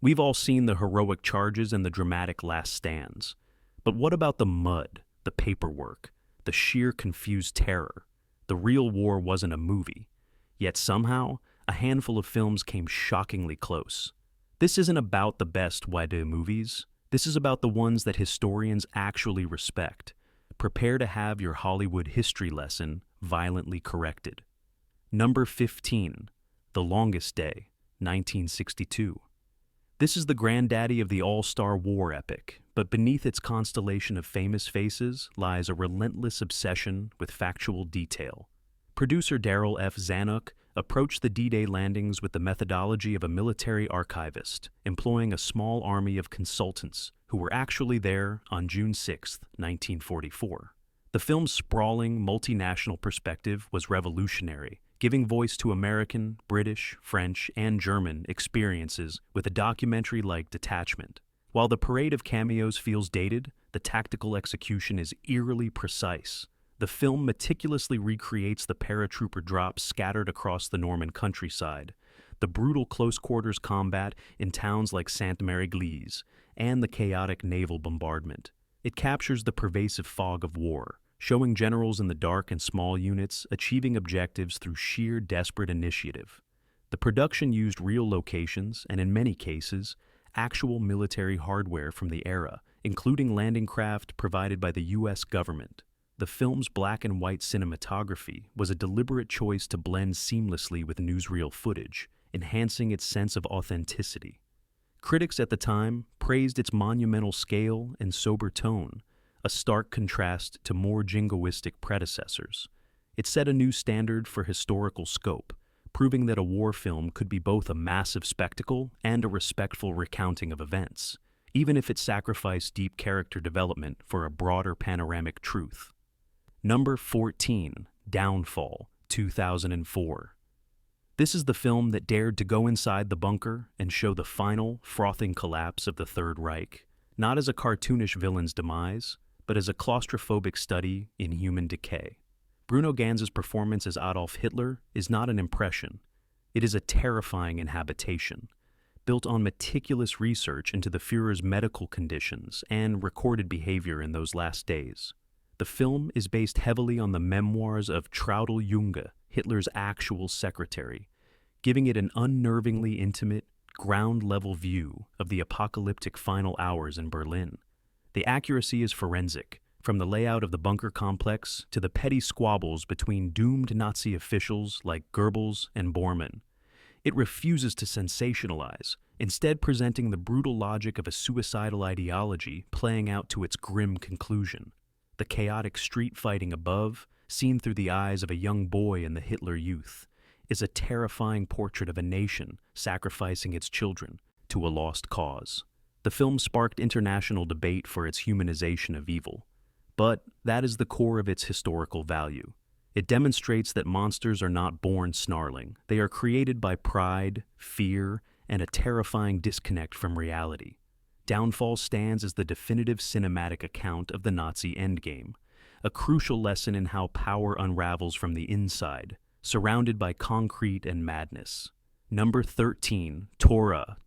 We've all seen the heroic charges and the dramatic last stands. But what about the mud, the paperwork, the sheer confused terror? The real war wasn't a movie. Yet somehow, a handful of films came shockingly close. This isn't about the best WWII movies. This is about the ones that historians actually respect. Prepare to have your Hollywood history lesson violently corrected. Number 15, The Longest Day, 1962. This is the granddaddy of the all-star war epic, but beneath its constellation of famous faces lies a relentless obsession with factual detail. Producer Darryl F. Zanuck approached the D-Day landings with the methodology of a military archivist, employing a small army of consultants who were actually there on June 6, 1944. The film's sprawling, multinational perspective was revolutionary, giving voice to American, British, French, and German experiences with a documentary-like detachment. While the parade of cameos feels dated, the tactical execution is eerily precise. The film meticulously recreates the paratrooper drops scattered across the Norman countryside, the brutal close-quarters combat in towns like Sainte-Mère-Église, and the chaotic naval bombardment. It captures the pervasive fog of war, showing generals in the dark and small units achieving objectives through sheer desperate initiative. The production used real locations and, in many cases, actual military hardware from the era, including landing craft provided by the U.S. government. The film's black and white cinematography was a deliberate choice to blend seamlessly with newsreel footage, enhancing its sense of authenticity. Critics at the time praised its monumental scale and sober tone, a stark contrast to more jingoistic predecessors. It set a new standard for historical scope, proving that a war film could be both a massive spectacle and a respectful recounting of events, even if it sacrificed deep character development for a broader panoramic truth. Number 14, Downfall, 2004. This is the film that dared to go inside the bunker and show the final, frothing collapse of the Third Reich, not as a cartoonish villain's demise, but as a claustrophobic study in human decay. Bruno Ganz's performance as Adolf Hitler is not an impression. It is a terrifying inhabitation, built on meticulous research into the Führer's medical conditions and recorded behavior in those last days. The film is based heavily on the memoirs of Traudl Junge, Hitler's actual secretary, giving it an unnervingly intimate, ground-level view of the apocalyptic final hours in Berlin. The accuracy is forensic, from the layout of the bunker complex to the petty squabbles between doomed Nazi officials like Goebbels and Bormann. It refuses to sensationalize, instead presenting the brutal logic of a suicidal ideology playing out to its grim conclusion. The chaotic street fighting above, seen through the eyes of a young boy in the Hitler Youth, is a terrifying portrait of a nation sacrificing its children to a lost cause. The film sparked international debate for its humanization of evil, but that is the core of its historical value. It demonstrates that monsters are not born snarling. They are created by pride, fear, and a terrifying disconnect from reality. Downfall stands as the definitive cinematic account of the Nazi endgame, a crucial lesson in how power unravels from the inside, surrounded by concrete and madness. Number 13, Tora,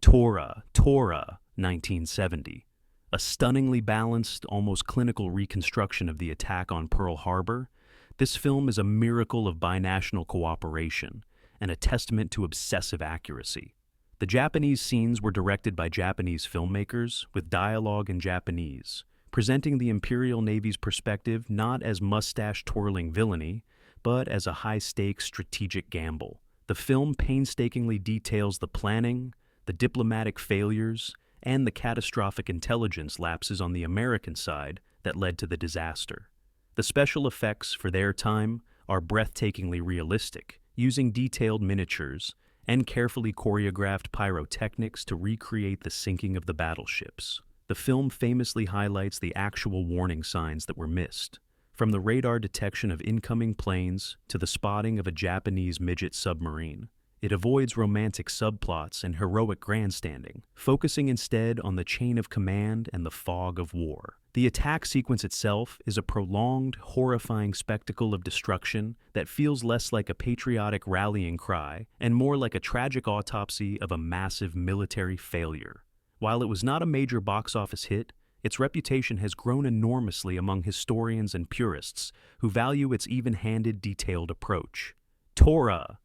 1970. A stunningly balanced, almost clinical reconstruction of the attack on Pearl Harbor, this film is a miracle of binational cooperation and a testament to obsessive accuracy. The Japanese scenes were directed by Japanese filmmakers with dialogue in Japanese, presenting the Imperial Navy's perspective not as mustache-twirling villainy, but as a high-stakes strategic gamble. The film painstakingly details the planning, the diplomatic failures, and the catastrophic intelligence lapses on the American side that led to the disaster. The special effects for their time are breathtakingly realistic, using detailed miniatures and carefully choreographed pyrotechnics to recreate the sinking of the battleships. The film famously highlights the actual warning signs that were missed, from the radar detection of incoming planes to the spotting of a Japanese midget submarine. It avoids romantic subplots and heroic grandstanding, focusing instead on the chain of command and the fog of war. The attack sequence itself is a prolonged, horrifying spectacle of destruction that feels less like a patriotic rallying cry and more like a tragic autopsy of a massive military failure. While it was not a major box office hit, its reputation has grown enormously among historians and purists who value its even-handed, detailed approach. Tora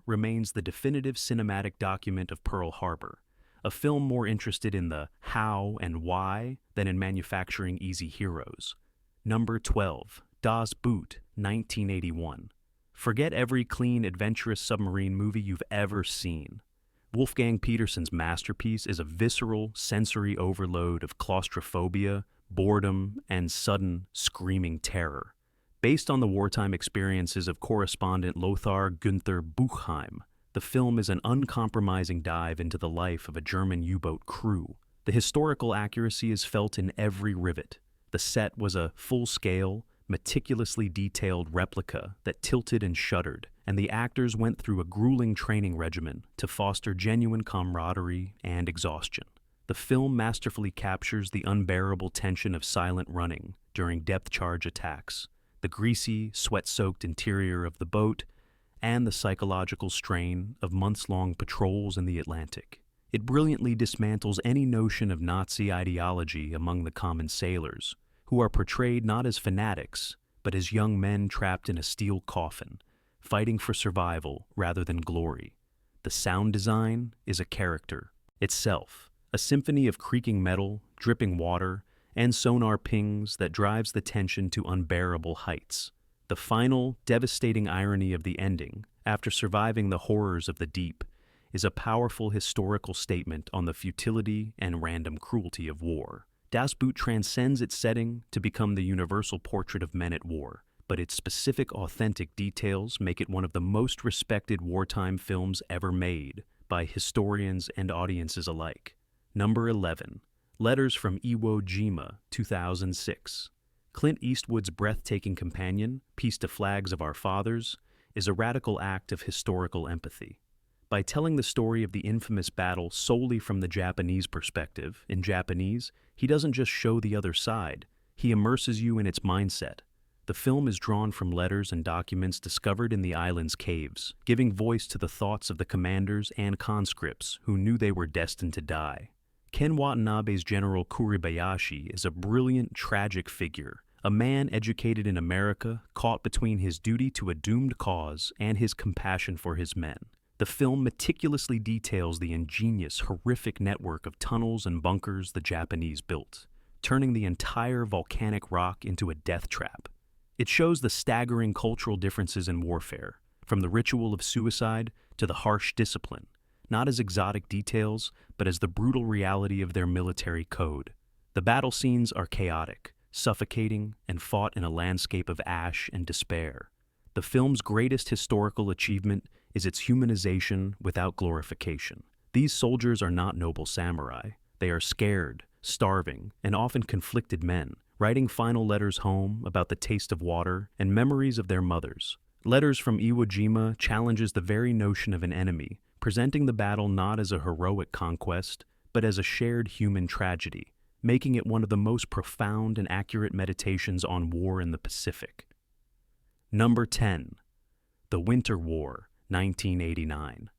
remains the definitive cinematic document of Pearl Harbor, a film more interested in the how and why than in manufacturing easy heroes. Number 12, Das Boot, 1981. Forget every clean, adventurous submarine movie you've ever seen. Wolfgang Petersen's masterpiece is a visceral, sensory overload of claustrophobia, boredom, and sudden, screaming terror. Based on the wartime experiences of correspondent Lothar Günther Buchheim, the film is an uncompromising dive into the life of a German U-boat crew. The historical accuracy is felt in every rivet. The set was a full-scale, meticulously detailed replica that tilted and shuddered, and the actors went through a grueling training regimen to foster genuine camaraderie and exhaustion. The film masterfully captures the unbearable tension of silent running during depth charge attacks, the greasy, sweat-soaked interior of the boat, and the psychological strain of months-long patrols in the Atlantic. It brilliantly dismantles any notion of Nazi ideology among the common sailors, who are portrayed not as fanatics, but as young men trapped in a steel coffin, fighting for survival rather than glory. The sound design is a character itself, a symphony of creaking metal, dripping water, and sonar pings that drives the tension to unbearable heights. The final, devastating irony of the ending, after surviving the horrors of the deep, is a powerful historical statement on the futility and random cruelty of war. Das Boot transcends its setting to become the universal portrait of men at war, but its specific, authentic details make it one of the most respected wartime films ever made by historians and audiences alike. Number 11. Letters from Iwo Jima, 2006. Clint Eastwood's breathtaking companion, Peace to Flags of Our Fathers, is a radical act of historical empathy. By telling the story of the infamous battle solely from the Japanese perspective, in Japanese, he doesn't just show the other side, he immerses you in its mindset. The film is drawn from letters and documents discovered in the island's caves, giving voice to the thoughts of the commanders and conscripts who knew they were destined to die. Ken Watanabe's General Kuribayashi is a brilliant, tragic figure, a man educated in America, caught between his duty to a doomed cause and his compassion for his men. The film meticulously details the ingenious, horrific network of tunnels and bunkers the Japanese built, turning the entire volcanic rock into a death trap. It shows the staggering cultural differences in warfare, from the ritual of suicide to the harsh discipline, not as exotic details, but as the brutal reality of their military code. The battle scenes are chaotic, suffocating, and fought in a landscape of ash and despair. The film's greatest historical achievement is its humanization without glorification. These soldiers are not noble samurai. They are scared, starving, and often conflicted men, writing final letters home about the taste of water and memories of their mothers. Letters from Iwo Jima challenges the very notion of an enemy, presenting the battle not as a heroic conquest, but as a shared human tragedy, making it one of the most profound and accurate meditations on war in the Pacific. Number 10. The Winter War, 1989.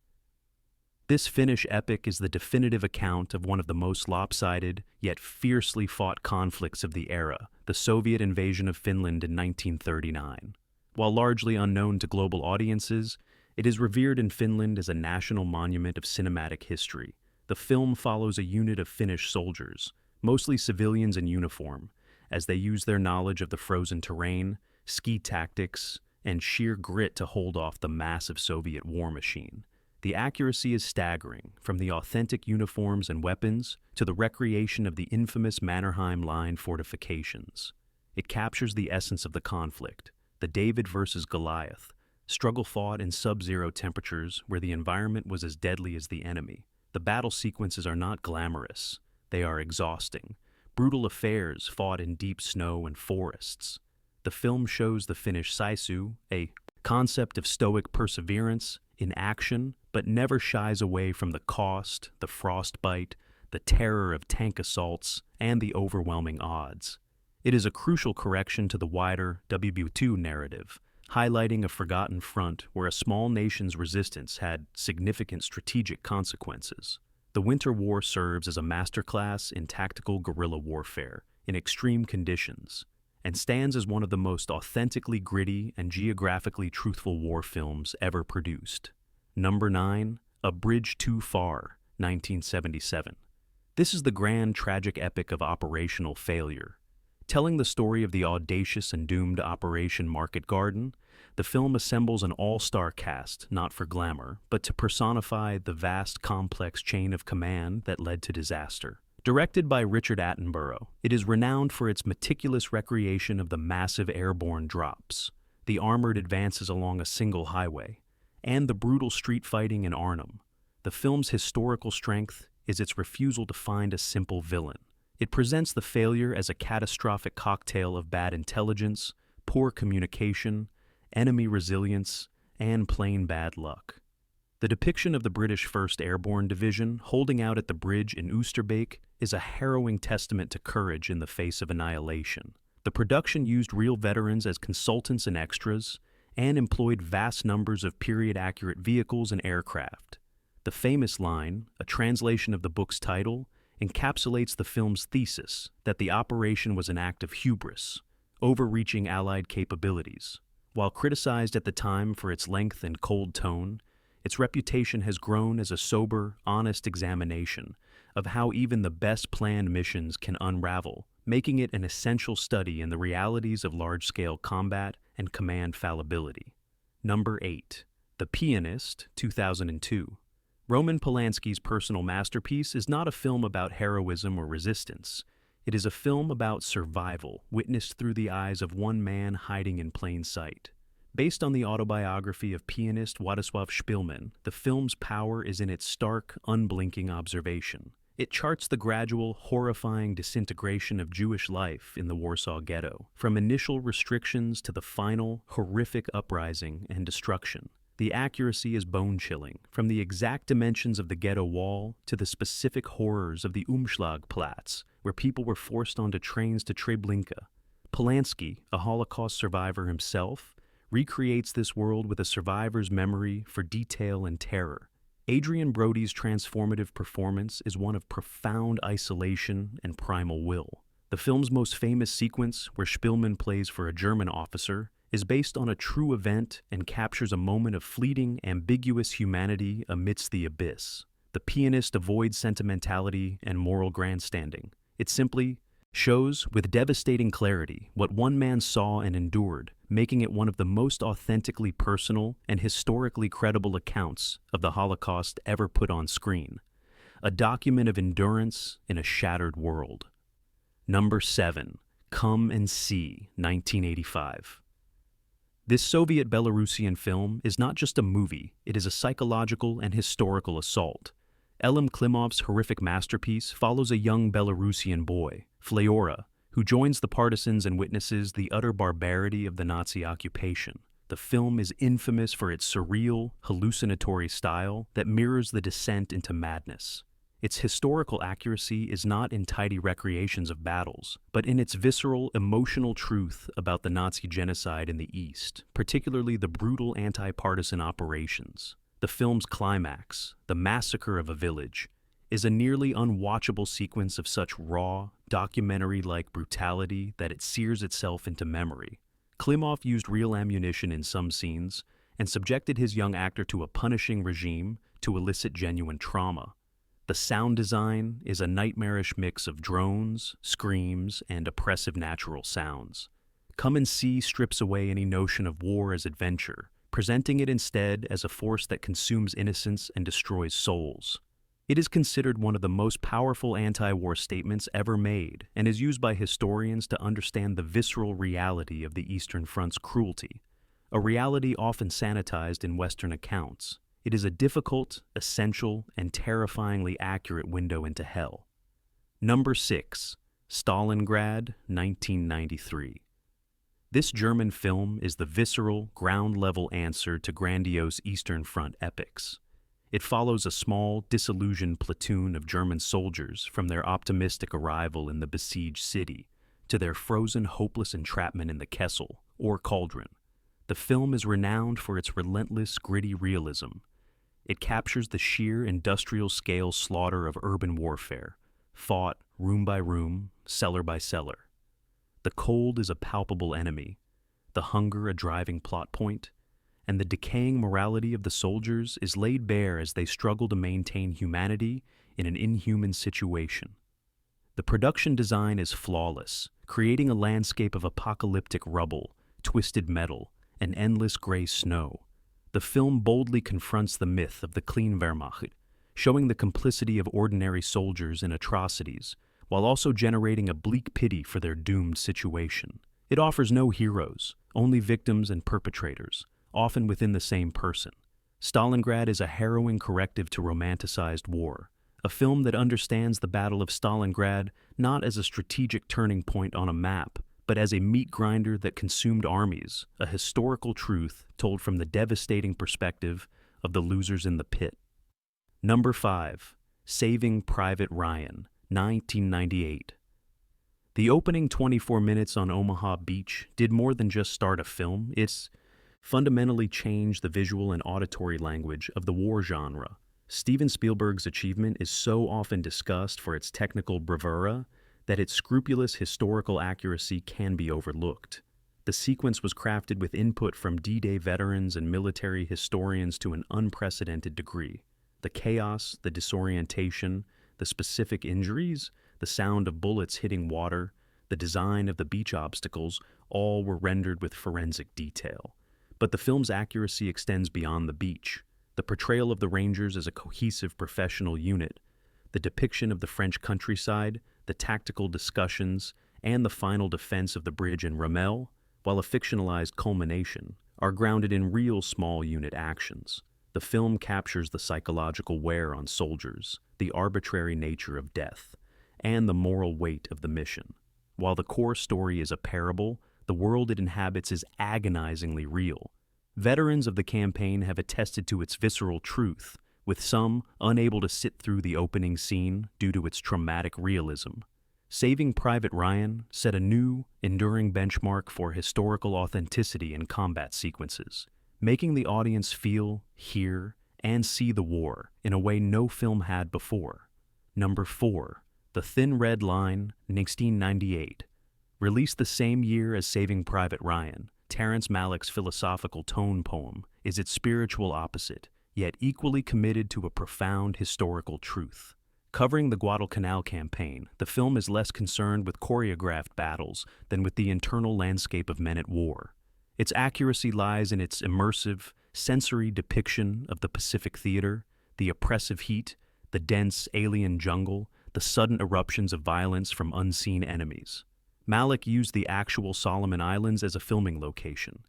This Finnish epic is the definitive account of one of the most lopsided, yet fiercely fought conflicts of the era, the Soviet invasion of Finland in 1939. While largely unknown to global audiences, it is revered in Finland as a national monument of cinematic history. The film follows a unit of Finnish soldiers, mostly civilians in uniform, as they use their knowledge of the frozen terrain, ski tactics, and sheer grit to hold off the massive Soviet war machine. The accuracy is staggering, from the authentic uniforms and weapons to the recreation of the infamous Mannerheim Line fortifications. It captures the essence of the conflict, the David versus Goliath, struggle fought in sub-zero temperatures where the environment was as deadly as the enemy. The battle sequences are not glamorous. They are exhausting, brutal affairs fought in deep snow and forests. The film shows the Finnish Saisu, a concept of stoic perseverance, in action, but never shies away from the cost, the frostbite, the terror of tank assaults, and the overwhelming odds. It is a crucial correction to the wider WWII narrative, highlighting a forgotten front where a small nation's resistance had significant strategic consequences. The Winter War serves as a masterclass in tactical guerrilla warfare in extreme conditions and stands as one of the most authentically gritty and geographically truthful war films ever produced. Number 9, A Bridge Too Far, 1977. This is the grand tragic epic of operational failure. Telling the story of the audacious and doomed Operation Market Garden, the film assembles an all-star cast, not for glamour, but to personify the vast, complex chain of command that led to disaster. Directed by Richard Attenborough, it is renowned for its meticulous recreation of the massive airborne drops, the armored advances along a single highway, and the brutal street fighting in Arnhem. The film's historical strength is its refusal to find a simple villain. It presents the failure as a catastrophic cocktail of bad intelligence, poor communication, enemy resilience, and plain bad luck. The depiction of the British 1st Airborne Division holding out at the bridge in Oosterbeek is a harrowing testament to courage in the face of annihilation. The production used real veterans as consultants and extras, and employed vast numbers of period-accurate vehicles and aircraft. The famous line, a translation of the book's title, encapsulates the film's thesis that the operation was an act of hubris, overreaching Allied capabilities. While criticized at the time for its length and cold tone, its reputation has grown as a sober, honest examination of how even the best planned missions can unravel, making it an essential study in the realities of large-scale combat and command fallibility. Number 8. The Pianist, 2002. Roman Polanski's personal masterpiece is not a film about heroism or resistance. It is a film about survival, witnessed through the eyes of one man hiding in plain sight. Based on the autobiography of pianist Władysław Szpilman, the film's power is in its stark, unblinking observation. It charts the gradual, horrifying disintegration of Jewish life in the Warsaw Ghetto, from initial restrictions to the final, horrific uprising and destruction. The accuracy is bone-chilling, from the exact dimensions of the ghetto wall to the specific horrors of the Umschlagplatz, where people were forced onto trains to Treblinka. Polanski, a Holocaust survivor himself, recreates this world with a survivor's memory for detail and terror. Adrian Brody's transformative performance is one of profound isolation and primal will. The film's most famous sequence, where Szpilman plays for a German officer, is based on a true event and captures a moment of fleeting, ambiguous humanity amidst the abyss. The Pianist avoids sentimentality and moral grandstanding. It simply shows with devastating clarity what one man saw and endured, making it one of the most authentically personal and historically credible accounts of the Holocaust ever put on screen. A document of endurance in a shattered world. Number 7. Come and See, 1985. This Soviet-Belarusian film is not just a movie, it is a psychological and historical assault. Elem Klimov's horrific masterpiece follows a young Belarusian boy, Fleora, who joins the partisans and witnesses the utter barbarity of the Nazi occupation. The film is infamous for its surreal, hallucinatory style that mirrors the descent into madness. Its historical accuracy is not in tidy recreations of battles, but in its visceral, emotional truth about the Nazi genocide in the East, particularly the brutal anti-partisan operations. The film's climax, the massacre of a village, is a nearly unwatchable sequence of such raw, documentary-like brutality that it sears itself into memory. Klimov used real ammunition in some scenes and subjected his young actor to a punishing regime to elicit genuine trauma. The sound design is a nightmarish mix of drones, screams, and oppressive natural sounds. Come and See strips away any notion of war as adventure, presenting it instead as a force that consumes innocence and destroys souls. It is considered one of the most powerful anti-war statements ever made and is used by historians to understand the visceral reality of the Eastern Front's cruelty, a reality often sanitized in Western accounts. It is a difficult, essential, and terrifyingly accurate window into hell. Number 6. Stalingrad, 1993. This German film is the visceral, ground-level answer to grandiose Eastern Front epics. It follows a small, disillusioned platoon of German soldiers from their optimistic arrival in the besieged city to their frozen, hopeless entrapment in the Kessel, or Cauldron. The film is renowned for its relentless, gritty realism. It captures the sheer industrial-scale slaughter of urban warfare, fought room by room, cellar by cellar. The cold is a palpable enemy, the hunger a driving plot point, and the decaying morality of the soldiers is laid bare as they struggle to maintain humanity in an inhuman situation. The production design is flawless, creating a landscape of apocalyptic rubble, twisted metal, and endless gray snow. The film boldly confronts the myth of the clean Wehrmacht, showing the complicity of ordinary soldiers in atrocities, while also generating a bleak pity for their doomed situation. It offers no heroes, only victims and perpetrators, often within the same person. Stalingrad is a harrowing corrective to romanticized war, a film that understands the Battle of Stalingrad not as a strategic turning point on a map, but as a meat grinder that consumed armies, a historical truth told from the devastating perspective of the losers in the pit. Number 5. Saving Private Ryan, 1998. The opening 24 minutes on Omaha Beach did more than just start a film. It's fundamentally changed the visual and auditory language of the war genre. Steven Spielberg's achievement is so often discussed for its technical bravura that its scrupulous historical accuracy can be overlooked. The sequence was crafted with input from D-Day veterans and military historians to an unprecedented degree. The chaos, the disorientation, the specific injuries, the sound of bullets hitting water, the design of the beach obstacles, all were rendered with forensic detail. But the film's accuracy extends beyond the beach. The portrayal of the Rangers as a cohesive professional unit, the depiction of the French countryside, the tactical discussions, and the final defense of the bridge in Ramelle, while a fictionalized culmination, are grounded in real small unit actions. The film captures the psychological wear on soldiers, the arbitrary nature of death, and the moral weight of the mission. While the core story is a parable, the world it inhabits is agonizingly real. Veterans of the campaign have attested to its visceral truth, with some unable to sit through the opening scene due to its traumatic realism. Saving Private Ryan set a new, enduring benchmark for historical authenticity in combat sequences, making the audience feel, hear, and see the war in a way no film had before. Number 4. The Thin Red Line, 1998. Released the same year as Saving Private Ryan, Terrence Malick's philosophical tone poem is its spiritual opposite, yet equally committed to a profound historical truth. Covering the Guadalcanal campaign, the film is less concerned with choreographed battles than with the internal landscape of men at war. Its accuracy lies in its immersive, sensory depiction of the Pacific theater, the oppressive heat, the dense alien jungle, the sudden eruptions of violence from unseen enemies. Malick used the actual Solomon Islands as a filming location,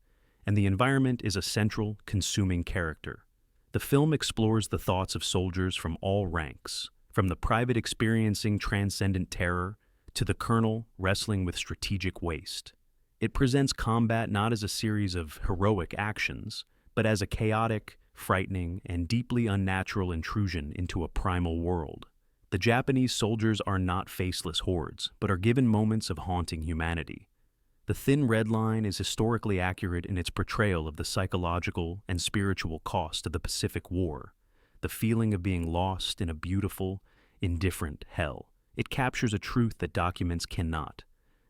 and the environment is a central, consuming character. The film explores the thoughts of soldiers from all ranks, from the private experiencing transcendent terror to the colonel wrestling with strategic waste. It presents combat not as a series of heroic actions, but as a chaotic, frightening, and deeply unnatural intrusion into a primal world. The Japanese soldiers are not faceless hordes, but are given moments of haunting humanity. The Thin Red Line is historically accurate in its portrayal of the psychological and spiritual cost of the Pacific War, the feeling of being lost in a beautiful, indifferent hell. It captures a truth that documents cannot.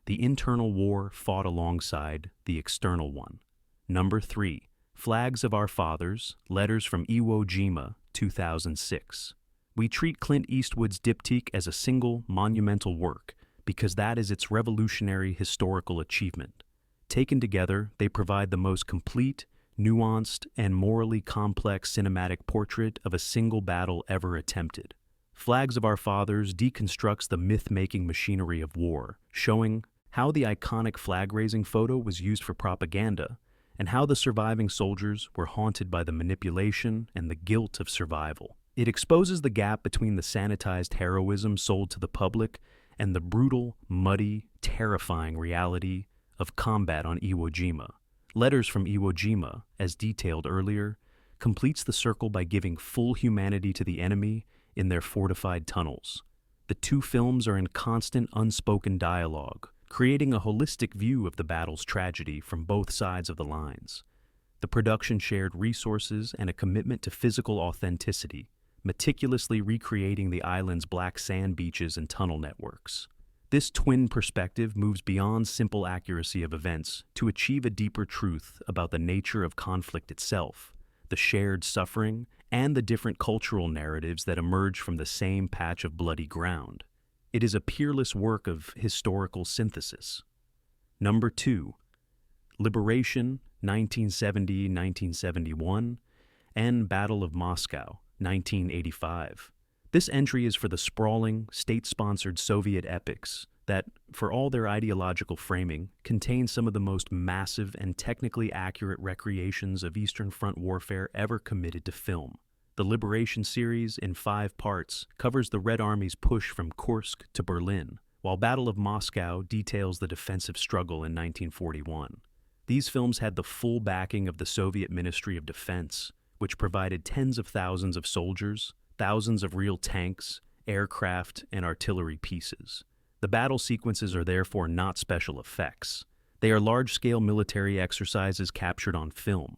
The internal war fought alongside the external one. Number 3. Flags of Our Fathers, Letters from Iwo Jima, 2006. We treat Clint Eastwood's diptyque as a single, monumental work because that is its revolutionary historical achievement. Taken together, they provide the most complete, nuanced, and morally complex cinematic portrait of a single battle ever attempted. Flags of Our Fathers deconstructs the myth-making machinery of war, showing how the iconic flag-raising photo was used for propaganda and how the surviving soldiers were haunted by the manipulation and the guilt of survival. It exposes the gap between the sanitized heroism sold to the public and the brutal, muddy, terrifying reality of combat on Iwo Jima. Letters from Iwo Jima, as detailed earlier, completes the circle by giving full humanity to the enemy in their fortified tunnels. The two films are in constant unspoken dialogue, creating a holistic view of the battle's tragedy from both sides of the lines. The production shared resources and a commitment to physical authenticity, meticulously recreating the island's black sand beaches and tunnel networks. This twin perspective moves beyond simple accuracy of events to achieve a deeper truth about the nature of conflict itself, the shared suffering, and the different cultural narratives that emerge from the same patch of bloody ground. It is a peerless work of historical synthesis. Number 2. Liberation, 1970-1971, and Battle of Moscow, 1985. This entry is for the sprawling, state-sponsored Soviet epics that, for all their ideological framing, contain some of the most massive and technically accurate recreations of Eastern Front warfare ever committed to film. The Liberation series, in 5 parts, covers the Red Army's push from Kursk to Berlin, while Battle of Moscow details the defensive struggle in 1941. These films had the full backing of the Soviet Ministry of Defense, which provided tens of thousands of soldiers, thousands of real tanks, aircraft, and artillery pieces. The battle sequences are therefore not special effects. They are large-scale military exercises captured on film.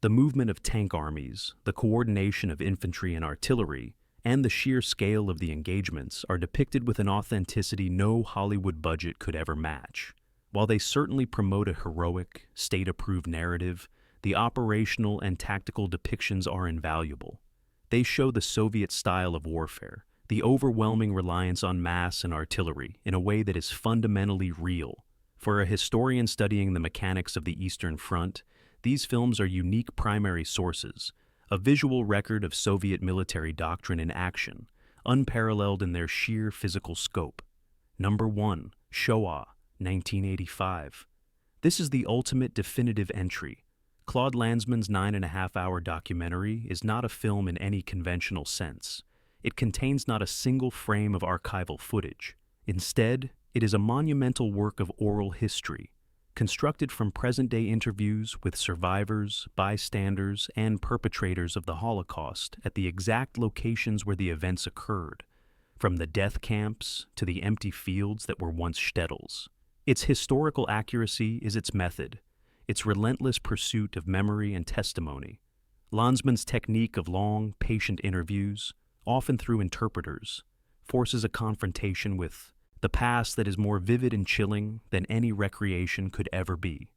The movement of tank armies, the coordination of infantry and artillery, and the sheer scale of the engagements are depicted with an authenticity no Hollywood budget could ever match. While they certainly promote a heroic, state-approved narrative, the operational and tactical depictions are invaluable. They show the Soviet style of warfare, the overwhelming reliance on mass and artillery in a way that is fundamentally real. For a historian studying the mechanics of the Eastern Front, these films are unique primary sources, a visual record of Soviet military doctrine in action, unparalleled in their sheer physical scope. Number 1. Shoah, 1985. This is the ultimate definitive entry. Claude Lanzmann's 9.5-hour documentary is not a film in any conventional sense. It contains not a single frame of archival footage. Instead, it is a monumental work of oral history, constructed from present-day interviews with survivors, bystanders, and perpetrators of the Holocaust at the exact locations where the events occurred, from the death camps to the empty fields that were once shtetls. Its historical accuracy is its method, its relentless pursuit of memory and testimony. Lanzmann's technique of long, patient interviews, often through interpreters, forces a confrontation with the past that is more vivid and chilling than any recreation could ever be.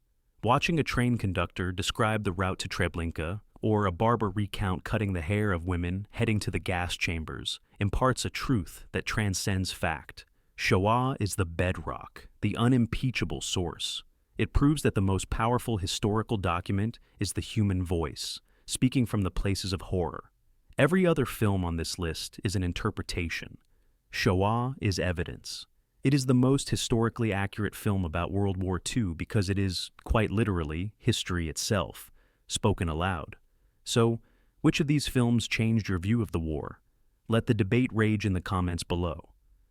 Watching a train conductor describe the route to Treblinka, or a barber recount cutting the hair of women heading to the gas chambers, imparts a truth that transcends fact. Shoah is the bedrock, the unimpeachable source. It proves that the most powerful historical document is the human voice, speaking from the places of horror. Every other film on this list is an interpretation. Shoah is evidence. It is the most historically accurate film about World War II because it is, quite literally, history itself, spoken aloud. So, which of these films changed your view of the war? Let the debate rage in the comments below.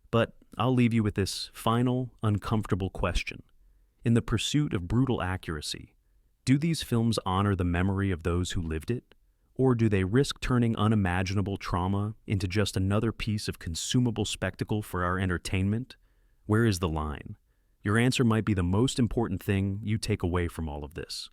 But I'll leave you with this final, uncomfortable question. In the pursuit of brutal accuracy, do these films honor the memory of those who lived it? Or do they risk turning unimaginable trauma into just another piece of consumable spectacle for our entertainment? Where is the line? Your answer might be the most important thing you take away from all of this.